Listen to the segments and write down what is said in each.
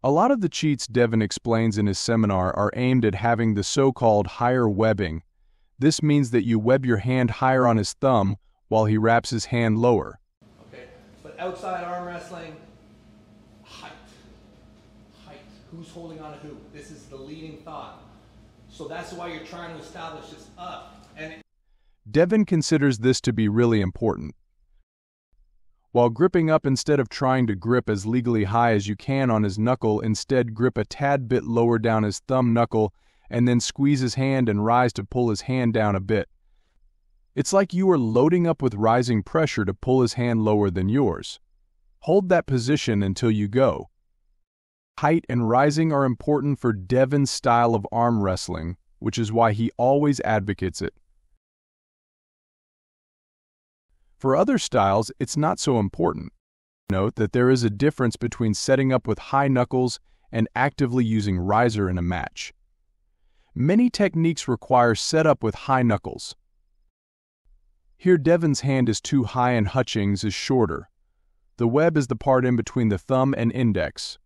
A lot of the cheats Devon explains in his seminar are aimed at having the so-called higher webbing. This means that you web your hand higher on his thumb while he wraps his hand lower. Okay, but outside arm wrestling, height. Height. Who's holding on to who? This is the leading thought. So that's why you're trying to establish this up. Devon considers this to be really important. While gripping up, instead of trying to grip as legally high as you can on his knuckle, instead grip a tad bit lower down his thumb knuckle and then squeeze his hand and rise to pull his hand down a bit. It's like you are loading up with rising pressure to pull his hand lower than yours. Hold that position until you go. Height and rising are important for Devon's style of arm wrestling, which is why he always advocates it. For other styles, it's not so important. Note that there is a difference between setting up with high knuckles and actively using riser in a match. Many techniques require setup with high knuckles. Here Devon's hand is too high and Hutchings is shorter. The web is the part in between the thumb and index.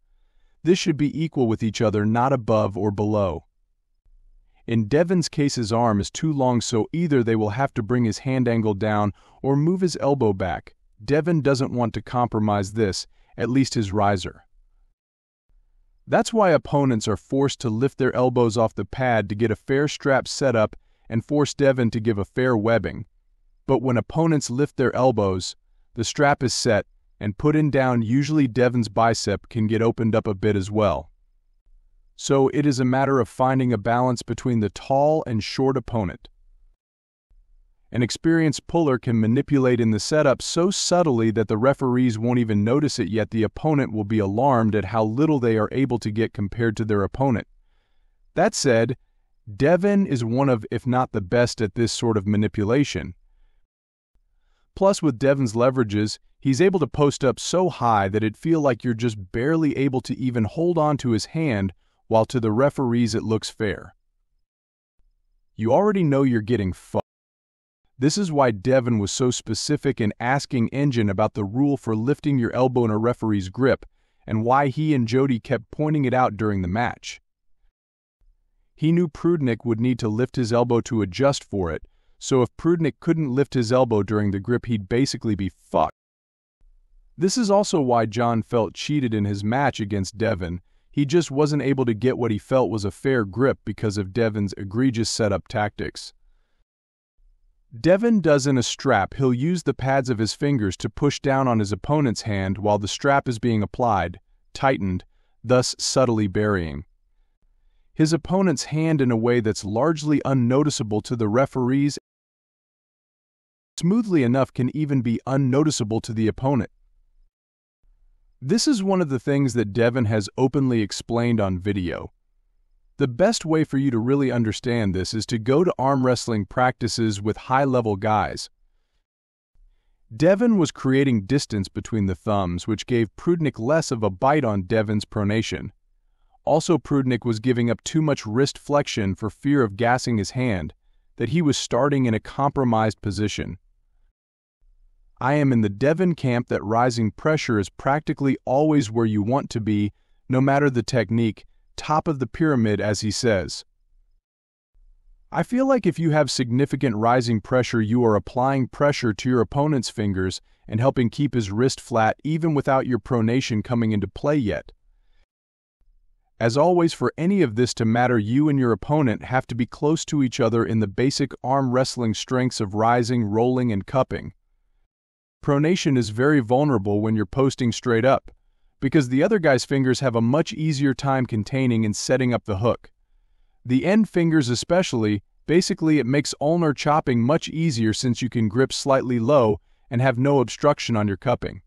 This should be equal with each other, not above or below. In Devon's case, his arm is too long, so either they will have to bring his hand angle down or move his elbow back. Devon doesn't want to compromise this, at least his riser. That's why opponents are forced to lift their elbows off the pad to get a fair strap setup and force Devon to give a fair webbing. But when opponents lift their elbows, the strap is set and put in down. Usually Devon's bicep can get opened up a bit as well. So it is a matter of finding a balance between the tall and short opponent. An experienced puller can manipulate in the setup so subtly that the referees won't even notice it, yet the opponent will be alarmed at how little they are able to get compared to their opponent. That said, Devon is one of, if not the best at this sort of manipulation. Plus, with Devon's leverages, he's able to post up so high that it feels like you're just barely able to even hold on to his hand, while to the referees it looks fair. You already know you're getting fucked. This is why Devon was so specific in asking Engine about the rule for lifting your elbow in a referee's grip, and why he and Jody kept pointing it out during the match. He knew Prudnick would need to lift his elbow to adjust for it, so if Prudnick couldn't lift his elbow during the grip, he'd basically be fucked. This is also why John felt cheated in his match against Devon. He just wasn't able to get what he felt was a fair grip because of Devon's egregious setup tactics. Devon does in a strap, he'll use the pads of his fingers to push down on his opponent's hand while the strap is being applied, tightened, thus subtly burying his opponent's hand in a way that's largely unnoticeable to the referees. Smoothly enough can even be unnoticeable to the opponent. This is one of the things that Devon has openly explained on video. The best way for you to really understand this is to go to arm wrestling practices with high-level guys. Devon was creating distance between the thumbs, which gave Prudnick less of a bite on Devon's pronation. Also, Prudnick was giving up too much wrist flexion for fear of gassing his hand, that he was starting in a compromised position. I am in the Devon camp that rising pressure is practically always where you want to be, no matter the technique, top of the pyramid, as he says. I feel like if you have significant rising pressure, you are applying pressure to your opponent's fingers and helping keep his wrist flat even without your pronation coming into play yet. As always, for any of this to matter, you and your opponent have to be close to each other in the basic arm wrestling strengths of rising, rolling, and cupping. Pronation is very vulnerable when you're posting straight up, because the other guy's fingers have a much easier time containing and setting up the hook. The end fingers especially, basically it makes ulnar chopping much easier since you can grip slightly low and have no obstruction on your cupping.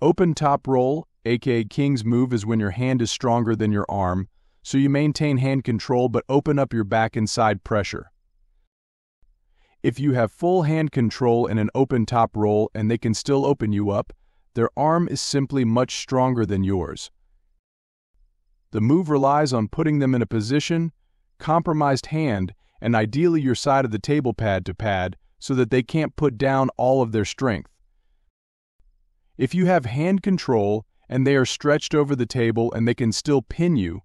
Open top roll, aka King's move, is when your hand is stronger than your arm, so you maintain hand control but open up your back and side pressure. If you have full hand control in an open top roll and they can still open you up, their arm is simply much stronger than yours. The move relies on putting them in a position, compromised hand, and ideally your side of the table pad to pad, so that they can't put down all of their strength. If you have hand control and they are stretched over the table and they can still pin you,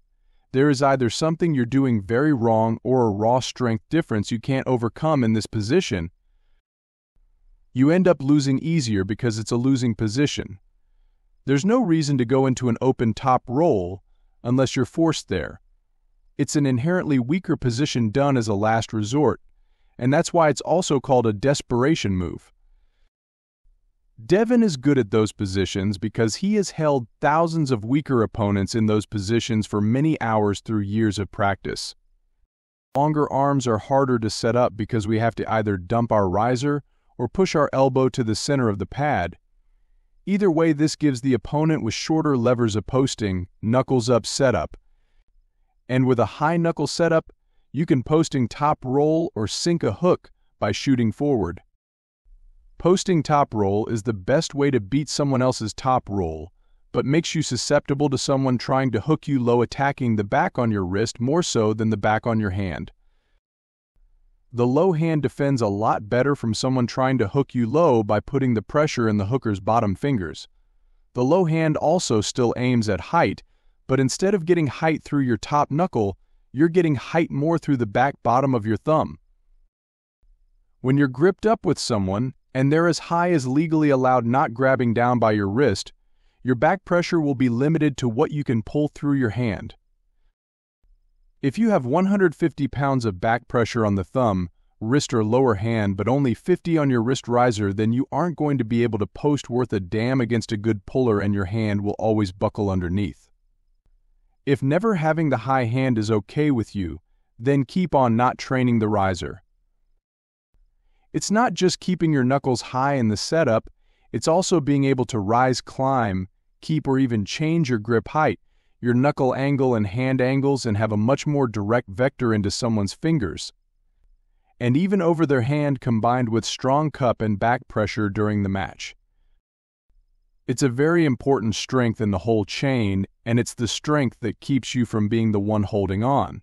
there is either something you're doing very wrong or a raw strength difference you can't overcome in this position. You end up losing easier because it's a losing position. There's no reason to go into an open top roll unless you're forced there. It's an inherently weaker position done as a last resort, and that's why it's also called a desperation move. Devon is good at those positions because he has held thousands of weaker opponents in those positions for many hours through years of practice. Longer arms are harder to set up because we have to either dump our riser or push our elbow to the center of the pad. Either way, this gives the opponent with shorter levers a posting, knuckles up setup. And with a high knuckle setup, you can posting top roll or sink a hook by shooting forward. Posting top roll is the best way to beat someone else's top roll, but makes you susceptible to someone trying to hook you low, attacking the back on your wrist more so than the back on your hand. The low hand defends a lot better from someone trying to hook you low by putting the pressure in the hooker's bottom fingers. The low hand also still aims at height, but instead of getting height through your top knuckle, you're getting height more through the back bottom of your thumb. When you're gripped up with someone, and they're as high as legally allowed, not grabbing down by your wrist, your back pressure will be limited to what you can pull through your hand. If you have 150 pounds of back pressure on the thumb, wrist or lower hand, but only 50 on your wrist riser, then you aren't going to be able to post worth a damn against a good puller, and your hand will always buckle underneath. If never having the high hand is okay with you, then keep on not training the riser. It's not just keeping your knuckles high in the setup, it's also being able to rise, climb, keep, or even change your grip height, your knuckle angle and hand angles, and have a much more direct vector into someone's fingers, and even over their hand, combined with strong cup and back pressure during the match. It's a very important strength in the whole chain, and it's the strength that keeps you from being the one holding on.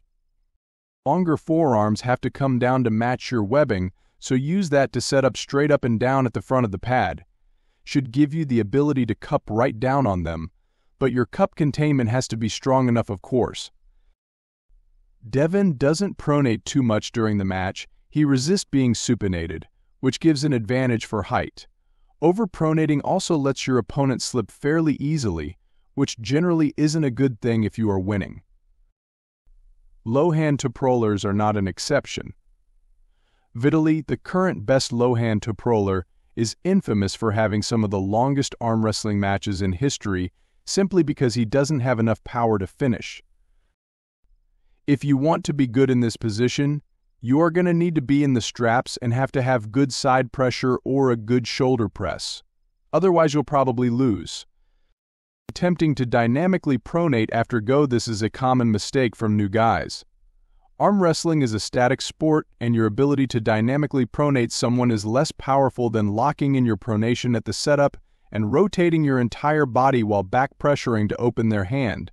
Longer forearms have to come down to match your webbing, so use that to set up straight up and down at the front of the pad. Should give you the ability to cup right down on them, but your cup containment has to be strong enough, of course. Devon doesn't pronate too much during the match. He resists being supinated, which gives an advantage for height. Overpronating also lets your opponent slip fairly easily, which generally isn't a good thing if you are winning. Low hand top rollers are not an exception. Vitaly, the current best low hand top roller, is infamous for having some of the longest arm wrestling matches in history simply because he doesn't have enough power to finish. If you want to be good in this position, you are going to need to be in the straps and have to have good side pressure or a good shoulder press. Otherwise, you'll probably lose. Attempting to dynamically pronate after go, this is a common mistake from new guys. Arm wrestling is a static sport, and your ability to dynamically pronate someone is less powerful than locking in your pronation at the setup and rotating your entire body while back pressuring to open their hand.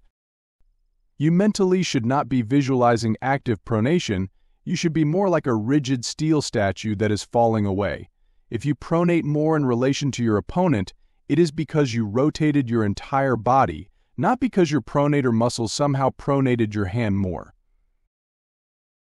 You mentally should not be visualizing active pronation. You should be more like a rigid steel statue that is falling away. If you pronate more in relation to your opponent, it is because you rotated your entire body, not because your pronator muscles somehow pronated your hand more.